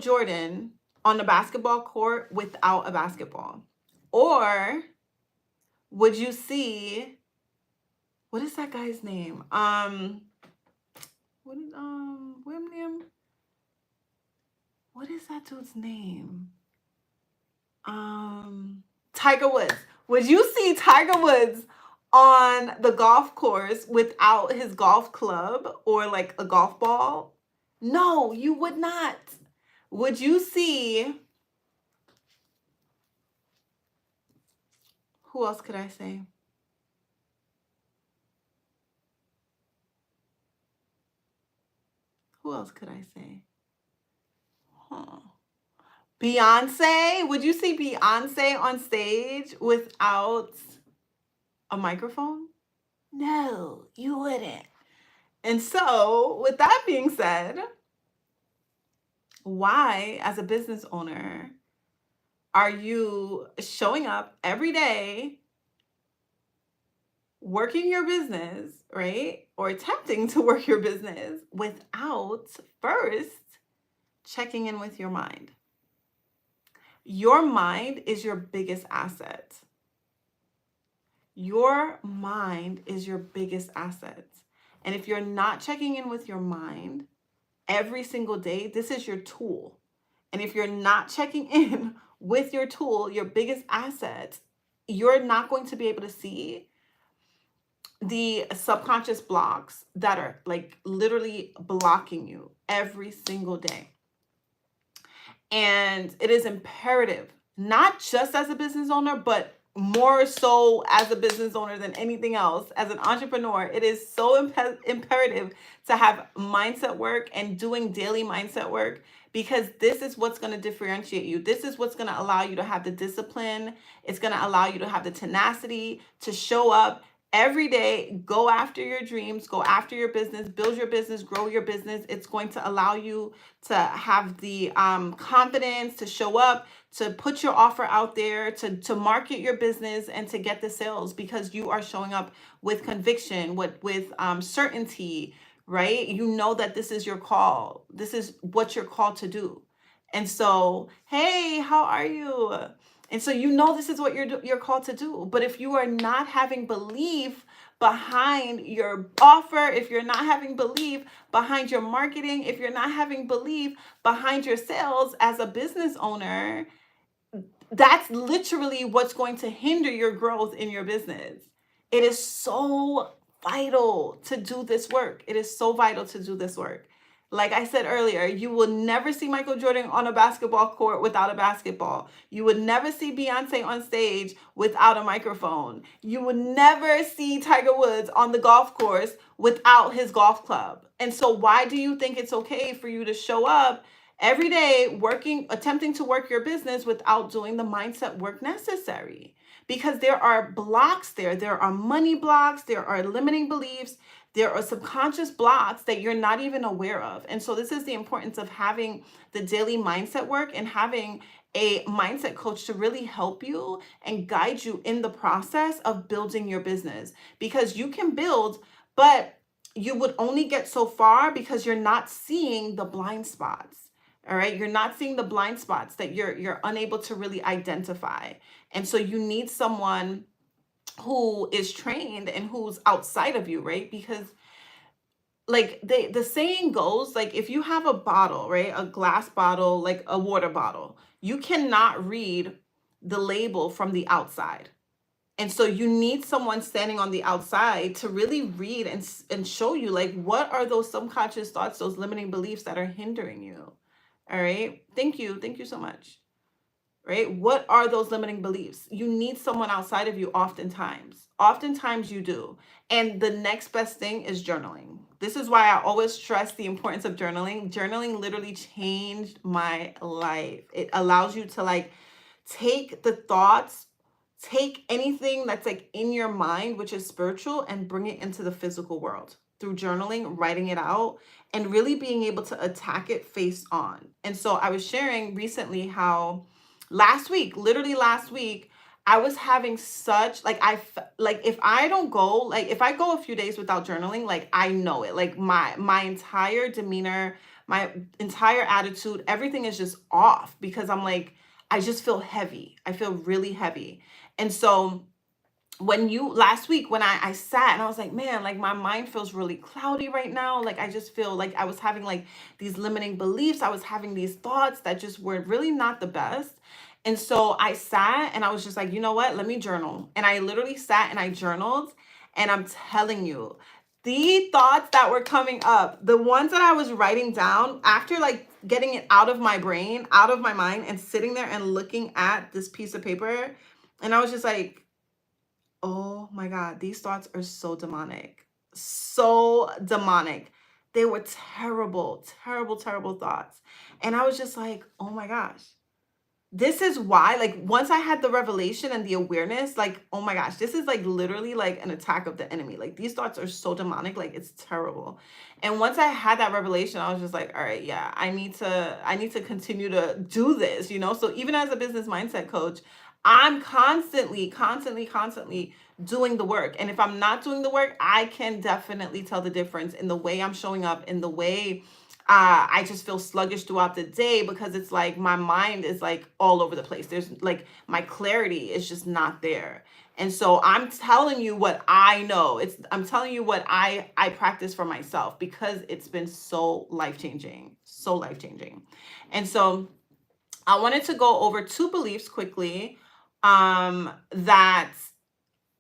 Jordan on the basketball court without a basketball? Or would you see, what is that guy's name? William, what is that dude's name? Tiger Woods. Would you see Tiger Woods on the golf course without his golf club or like a golf ball? No, you would not. Would you see, who else could I say? Who else could I say? Huh. Beyonce? Would you see Beyonce on stage without a microphone? No, you wouldn't. And so, with that being said, why, as a business owner, are you showing up every day, working your business, right? Or attempting to work your business without first checking in with your mind? Your mind is your biggest asset. Your mind is your biggest asset. And if you're not checking in with your mind every single day, this is your tool. And if you're not checking in with your tool, your biggest asset, you're not going to be able to see the subconscious blocks that are like literally blocking you every single day. And it is imperative, not just as a business owner, but more so as a business owner than anything else, as an entrepreneur, it is so imperative to have mindset work and doing daily mindset work, because this is what's going to differentiate you. This is what's going to allow you to have the discipline. It's going to allow you to have the tenacity to show up every day, go after your dreams, go after your business, build your business, grow your business. It's going to allow you to have the confidence to show up, to put your offer out there, to market your business, and to get the sales, because you are showing up with conviction, with certainty, right? You know that this is your call. This is what you're called to do. And so, hey, how are you? And so you know this is what you're called to do. But if you are not having belief behind your offer, if you're not having belief behind your marketing, if you're not having belief behind your sales as a business owner, that's literally what's going to hinder your growth in your business. It is so vital to do this work. It is so vital to do this work. Like I said earlier, you will never see Michael Jordan on a basketball court without a basketball. You would never see Beyonce on stage without a microphone. You would never see Tiger Woods on the golf course without his golf club. And so why do you think it's okay for you to show up every day attempting to work your business without doing the mindset work necessary? Because there are blocks there. There are money blocks. There are limiting beliefs. There are subconscious blocks that you're not even aware of. And so this is the importance of having the daily mindset work and having a mindset coach to really help you and guide you in the process of building your business. Because you can build, but you would only get so far because you're not seeing the blind spots. All right, you're not seeing the blind spots that you're unable to really identify. And so you need someone who is trained and who's outside of you, right? Because like the saying goes, like if you have a bottle, right, a glass bottle, like a water bottle, you cannot read the label from the outside. And so you need someone standing on the outside to really read and show you, like, what are those subconscious thoughts, those limiting beliefs that are hindering you. All right, thank you so much. Right? What are those limiting beliefs? You need someone outside of you oftentimes you do. And the next best thing is journaling. This is why I always stress the importance of journaling literally changed my life. It allows you to like take the thoughts, take anything that's like in your mind, which is spiritual, and bring it into the physical world through journaling, writing it out, and really being able to attack it face on. And so I was sharing recently how literally last week, I was having such like if I don't go, like if I go a few days without journaling, like I know it. Like my entire demeanor, my entire attitude, everything is just off because I'm like, I just feel heavy. I feel really heavy. And so last week when I sat and I was like, man, like my mind feels really cloudy right now. Like I just feel like I was having like these limiting beliefs. I was having these thoughts that just were really not the best. And so I sat and I was just like, you know what? Let me journal. And I literally sat and I journaled. And I'm telling you, the thoughts that were coming up, the ones that I was writing down after like getting it out of my brain, out of my mind, and sitting there and looking at this piece of paper. And I was just like, oh my God, these thoughts are so demonic. So demonic. They were terrible, terrible, terrible thoughts. And I was just like, oh my gosh. This is why, like, once I had the revelation and the awareness, like, oh my gosh, this is like literally like an attack of the enemy. Like, these thoughts are so demonic, like, it's terrible. And once I had that revelation, I was just like, all right, yeah, I need to continue to do this, you know? So even as a business mindset coach, I'm constantly doing the work. And if I'm not doing the work, I can definitely tell the difference in the way I'm showing up, in the way I just feel sluggish throughout the day because it's like my mind is like all over the place. There's like my clarity is just not there. And so I'm telling you what I know. I'm telling you what I practice for myself because it's been so life-changing, so life-changing. And so I wanted to go over 2 beliefs quickly that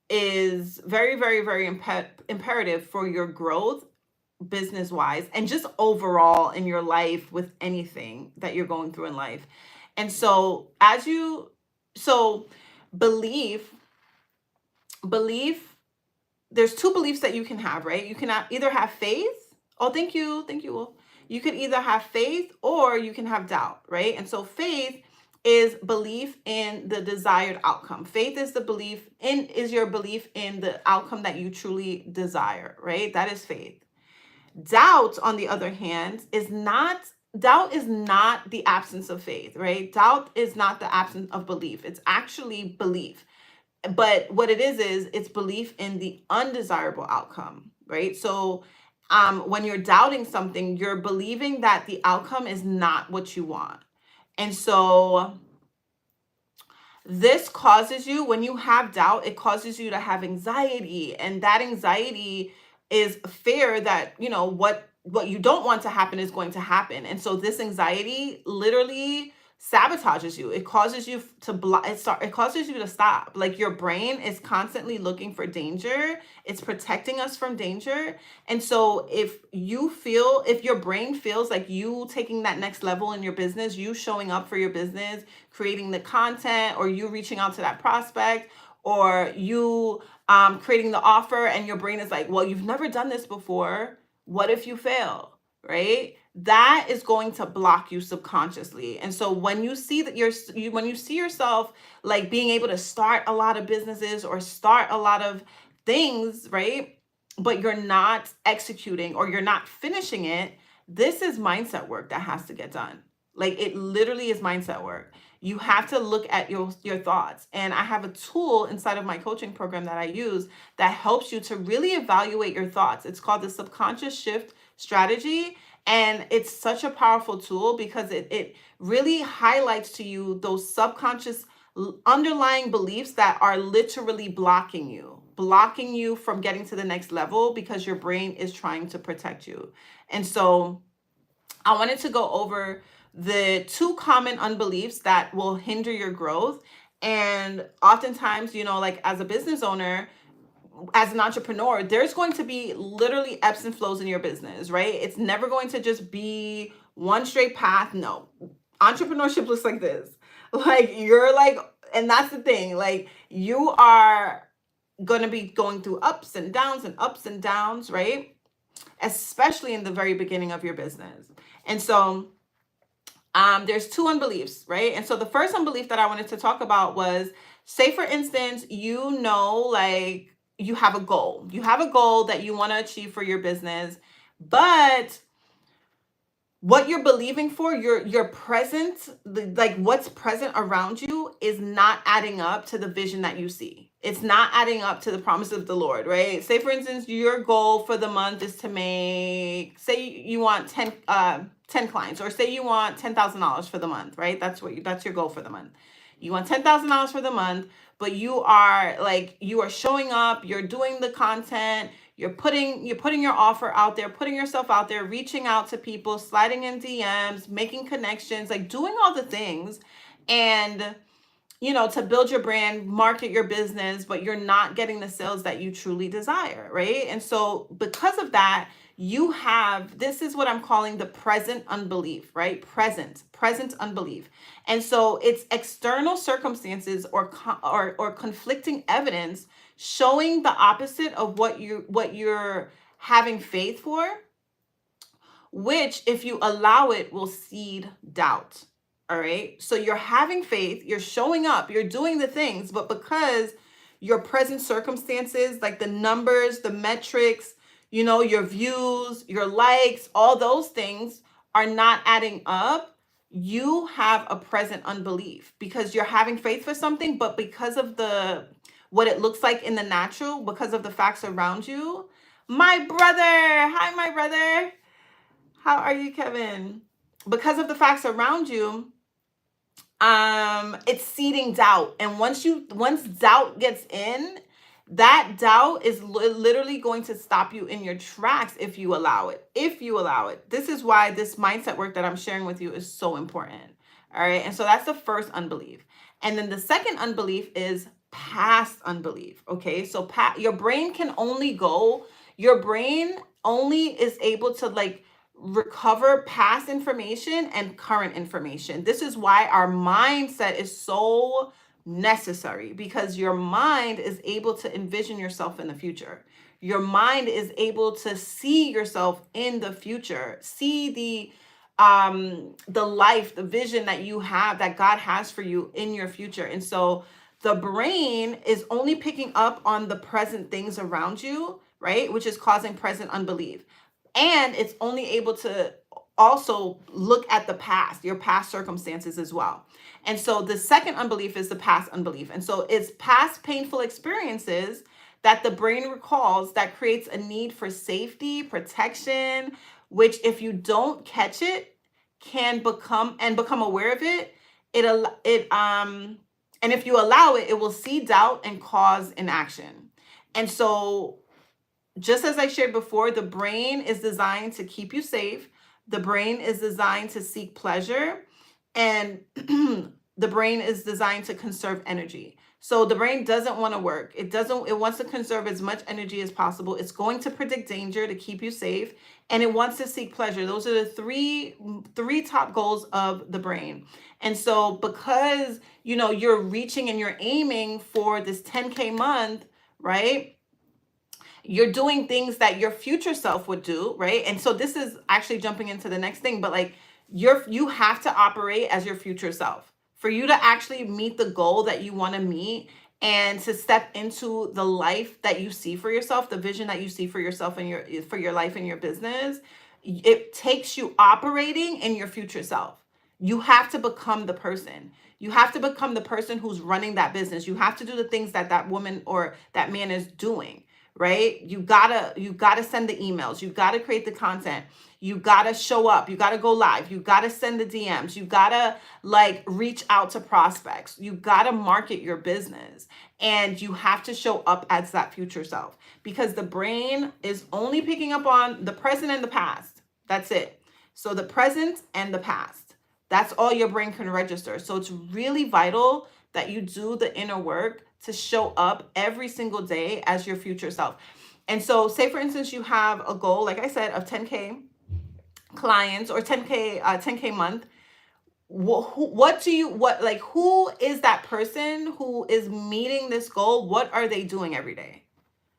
is very, very, very imperative for your growth business wise and just overall in your life with anything that you're going through in life. And so so belief, there's 2 beliefs that you can have, right? You can either have faith. Oh, thank you. Thank you. Wolf. You could either have faith or you can have doubt, right? And so faith is belief in the desired outcome. Faith is your belief in the outcome that you truly desire, right? That is faith. Doubt, on the other hand, is not the absence of faith, right? Doubt is not the absence of belief. It's actually belief. But what it is it's belief in the undesirable outcome, right? So when you're doubting something, you're believing that the outcome is not what you want. And so this causes you, when you have doubt, it causes you to have anxiety. And that anxiety is fear that, you know, what you don't want to happen is going to happen. And so this anxiety literally sabotages you. It causes you to it causes you to stop. Like your brain is constantly looking for danger. It's protecting us from danger. And so if your brain feels like you taking that next level in your business, you showing up for your business, creating the content, or you reaching out to that prospect, or you creating the offer, and your brain is like, well, you've never done this before. What if you fail, right? That is going to block you subconsciously. And so when you see that when you see yourself like being able to start a lot of businesses or start a lot of things, right? But you're not executing or you're not finishing it, this is mindset work that has to get done. Like it literally is mindset work. You have to look at your thoughts. And I have a tool inside of my coaching program that I use that helps you to really evaluate your thoughts. It's called the subconscious shift strategy. And it's such a powerful tool because it really highlights to you those subconscious underlying beliefs that are literally blocking you from getting to the next level because your brain is trying to protect you. And so I wanted to go over the 2 common unbeliefs that will hinder your growth. And oftentimes, you know, like as a business owner, as an entrepreneur, there's going to be literally ebbs and flows in your business, right? It's never going to just be one straight path. No, entrepreneurship looks like this. Like you're like, and that's the thing, like you are going to be going through ups and downs, right? Especially in the very beginning of your business. And so there's 2 unbeliefs, right? And so the first unbelief that I wanted to talk about was, say for instance, you know, like you have a goal that you want to achieve for your business, but what you're believing for, your present, like what's present around you is not adding up to the vision that you see. It's not adding up to the promise of the Lord, right? Say, for instance, your goal for the month is to make, say you want 10 clients, or say you want $10,000 for the month, right? That's your goal for the month. You want $10,000 for the month, but you are showing up, you're doing the content, you're putting your offer out there, putting yourself out there, reaching out to people, sliding in DMs, making connections, like doing all the things, and to build your brand, market your business, but you're not getting the sales that you truly desire, right? And so because of that, this is what I'm calling the present unbelief, right? Present unbelief. And so it's external circumstances or conflicting evidence showing the opposite of what you're having faith for, which, if you allow it, will seed doubt. All right. So you're having faith, you're showing up, you're doing the things, but because your present circumstances, like the numbers, the metrics, your views, your likes, all those things are not adding up, you have a present unbelief because you're having faith for something, but because of what it looks like in the natural, because of the facts around you. My brother, hi, my brother. How are you, Kevin? Because of the facts around you, it's seeding doubt. And once doubt gets in, that doubt is literally going to stop you in your tracks if you allow it. This is why this mindset work that I'm sharing with you is so important. All right. And so that's the first unbelief. And then the second unbelief is past unbelief. Okay. So your brain only is able to recover past information and current information. This is why our mindset is so necessary, because your mind is able to envision yourself in the future. Your mind is able to see yourself in the future, see the life, the vision that you have, that God has for you in your future. And so the brain is only picking up on the present things around you, right? Which is causing present unbelief. And it's only able to also look at your past circumstances as well. And so the second unbelief is the past unbelief. And so it's past painful experiences that the brain recalls that creates a need for safety, protection, which, if you don't catch it, can become aware of it. And if you allow it, it will seed doubt and cause inaction. And so, just as I shared before, the brain is designed to keep you safe. The brain is designed to seek pleasure, and the brain is designed to conserve energy. So the brain doesn't want to work. It wants to conserve as much energy as possible. It's going to predict danger to keep you safe, and it wants to seek pleasure. Those are the three top goals of the brain. And so because, you're reaching and you're aiming for this 10K month, right? You're doing things that your future self would do, right? And so this is actually jumping into the next thing, but you have to operate as your future self for you to actually meet the goal that you want to meet, and to step into the life that you see for yourself, the vision that you see for yourself and for your life and your business. It takes you operating in your future self. You have to become the person. You have to become the person who's running that business. You have to do the things that woman or that man is doing, right? You gotta send the emails. You gotta create the content. You gotta show up. You gotta go live. You gotta send the DMs. You gotta reach out to prospects. You gotta market your business, and you have to show up as that future self, because the brain is only picking up on the present and the past. That's it. So the present and the past. That's all your brain can register. So it's really vital that you do the inner work to show up every single day as your future self. And so, say for instance, you have a goal, like I said, of 10K clients or 10K month. Who is that person who is meeting this goal? What are they doing every day?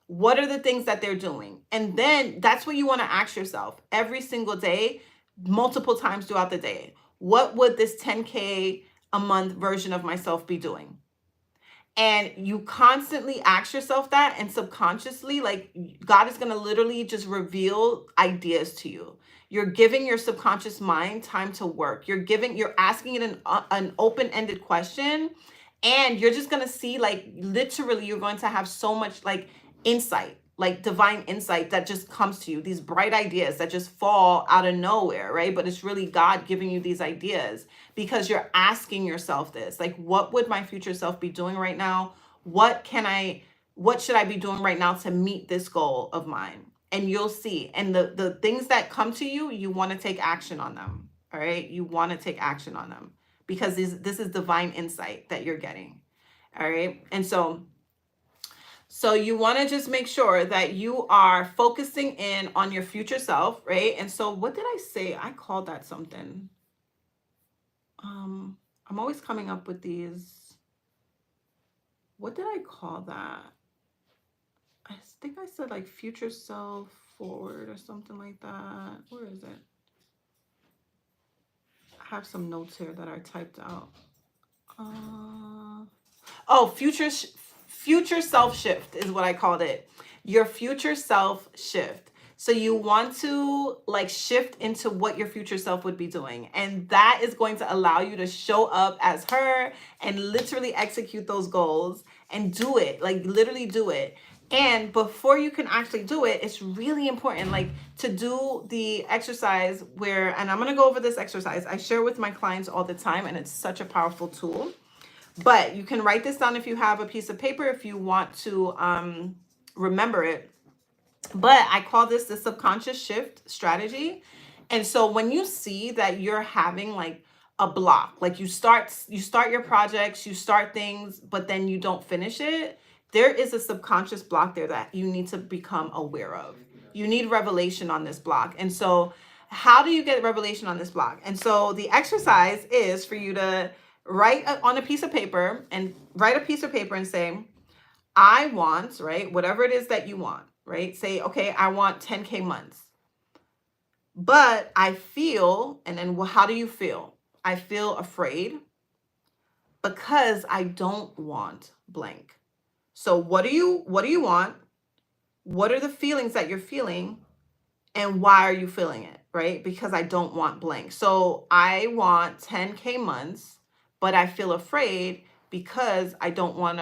What are the things that they're doing? And then that's what you want to ask yourself every single day, multiple times throughout the day. What would this 10K a month version of myself be doing? And you constantly ask yourself that, and subconsciously, God is going to literally just reveal ideas to you. You're giving your subconscious mind time to work. You're asking it an open-ended question, And you're just going to see, like, literally, you're going to have so much, like, insight, like divine insight that just comes to you, these bright ideas that just fall out of nowhere, right? But it's really God giving you these ideas because you're asking yourself this, like, what would my future self be doing right now? What should I be doing right now to meet this goal of mine? And you'll see. And the things that come to you, you want to take action on them. All right. You want to take action on them because this is divine insight that you're getting. All right. And so you want to just make sure that you are focusing in on your future self, right? And so what did I say? I called that something. I'm always coming up with these. What did I call that? I think I said like future self forward or something like that. Where is it? I have some notes here that I typed out. Future self shift is what I called it. Your future self shift. So you want to like shift into what your future self would be doing. And that is going to allow you to show up as her and literally execute those goals and do it, like literally do it. And before you can actually do it, it's really important, like, to do the exercise where, and I'm going to go over this exercise. I share with my clients all the time, and it's such a powerful tool. But you can write this down if you have a piece of paper, if you want to remember it. But I call this the subconscious shift strategy. And so when you see that you're having like a block, like you start your projects, you start things, but then you don't finish it, there is a subconscious block there that you need to become aware of. You need revelation on this block. And so how do you get revelation on this block? And so the exercise is for you to write on a piece of paper and say, I want, right? Whatever it is that you want, right? Say, okay, I want 10K months. But I feel, and then how do you feel? I feel afraid because I don't want blank. So what do you want? What are the feelings that you're feeling? And why are you feeling it, right? Because I don't want blank. So I want 10K months, but I feel afraid because I don't want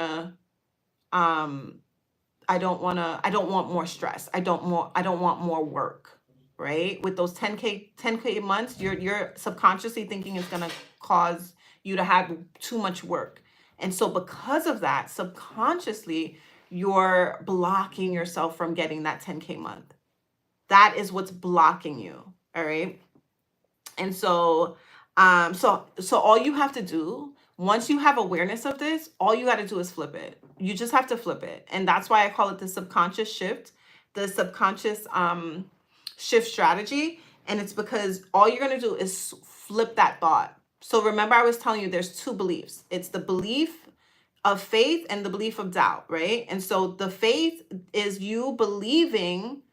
more stress. I don't want more work, right? With those 10K months, you're subconsciously thinking it's going to cause you to have too much work. And so because of that, subconsciously, you're blocking yourself from getting that 10K month. That is what's blocking you. All right. And so, so all you have to do, once you have awareness of this, all you got to do is flip it. You just have to flip it. And that's why I call it the subconscious shift, the subconscious shift strategy. And it's because all you're going to do is flip that thought. So remember, I was telling you there's two beliefs. It's the belief of faith and the belief of doubt, right? And so the faith is you believing,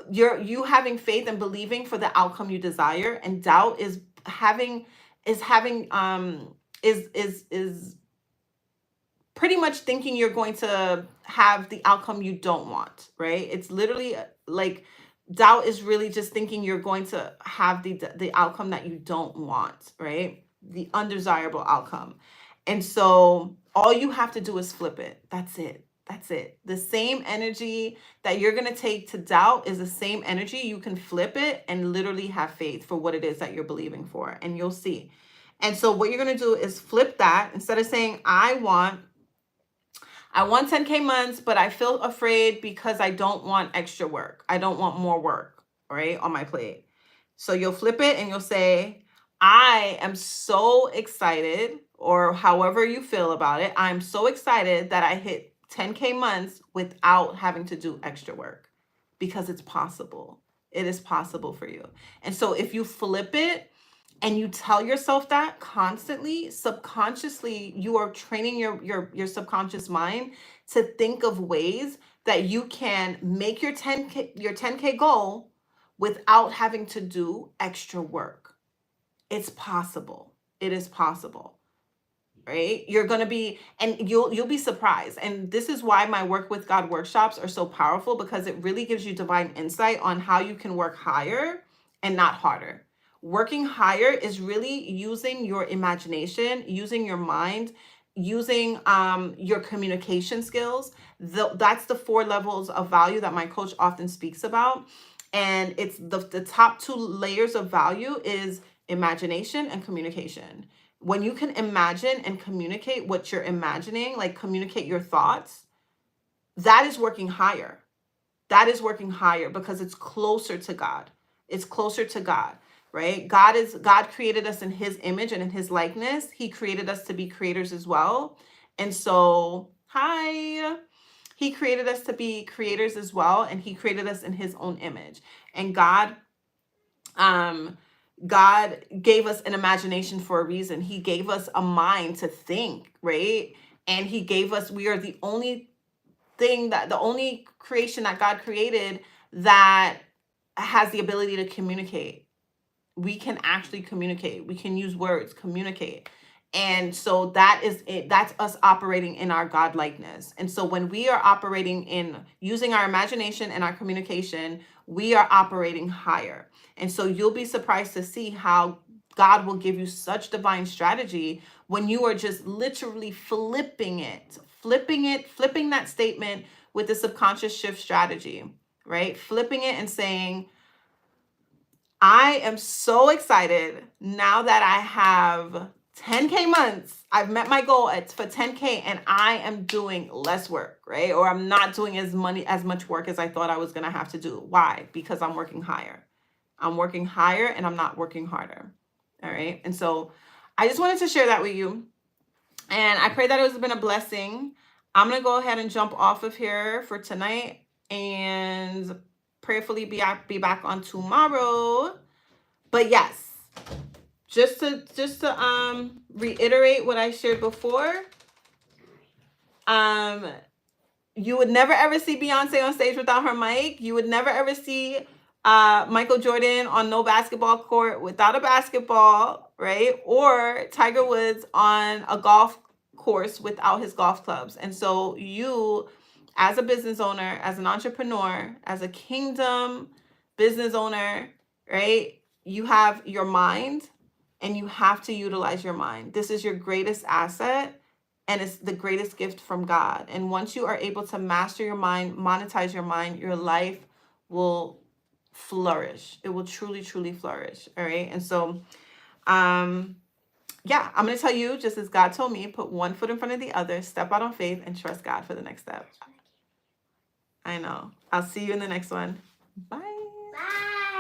you having faith and believing for the outcome you desire, and doubt is pretty much thinking you're going to have the outcome you don't want, right? It's literally like doubt is really just thinking you're going to have the outcome that you don't want, right? The undesirable outcome. And so all you have to do is flip it. That's it. That's it. The same energy that you're going to take to doubt is the same energy. You can flip it and literally have faith for what it is that you're believing for, and you'll see. And so what you're going to do is flip that. Instead of saying, I want 10K months, but I feel afraid because I don't want extra work. I don't want more work, right, on my plate. So you'll flip it and you'll say, I am so excited, or however you feel about it. I'm so excited that I hit 10K months without having to do extra work, because it's possible. It is possible for you. And so if you flip it and you tell yourself that constantly, subconsciously, you are training your subconscious mind to think of ways that you can make your 10K goal without having to do extra work. It's possible. It is possible. Right? You're going to be, and you'll be surprised. And this is why my Work with God workshops are so powerful, because it really gives you divine insight on how you can work higher and not harder. Working higher is really using your imagination, using your mind, using your communication skills. That's the 4 levels of value that my coach often speaks about. And it's the top 2 layers of value is imagination and communication. When you can imagine and communicate what you're imagining, like communicate your thoughts, that is working higher. That is working higher because it's closer to God. It's closer to God, right? God created us in his image and in his likeness. He created us to be creators as well. And so, he created us to be creators as well, and he created us in his own image. And God gave us an imagination for a reason. He gave us a mind to think, right? And he gave us, we are the only creation that God created that has the ability to communicate. We can actually communicate. We can use words, communicate. And so that is it. That's us operating in our God likeness. And so when we are operating in using our imagination and our communication, we are operating higher. And so you'll be surprised to see how God will give you such divine strategy when you are just literally flipping that statement with the subconscious shift strategy, right? Flipping it and saying, I am so excited now that I have 10K months. I've met my goal for 10K and I am doing less work, right? Or I'm not doing as much work as I thought I was going to have to do. Why? Because I'm working higher. I'm working higher and I'm not working harder. All right. And so I just wanted to share that with you. And I pray that it has been a blessing. I'm going to go ahead and jump off of here for tonight and prayerfully be back on tomorrow. But yes, just to reiterate what I shared before, you would never ever see Beyonce on stage without her mic. You would never ever see Michael Jordan on no basketball court without a basketball, right? Or Tiger Woods on a golf course without his golf clubs. And so you, as a business owner, as an entrepreneur, as a kingdom business owner, right? You have your mind and you have to utilize your mind. This is your greatest asset. And it's the greatest gift from God. And once you are able to master your mind, monetize your mind, your life will flourish. It will truly, truly flourish. All right. And so, yeah, I'm going to tell you, just as God told me, put one foot in front of the other, step out on faith, and trust God for the next step. I know. I'll see you in the next one. Bye.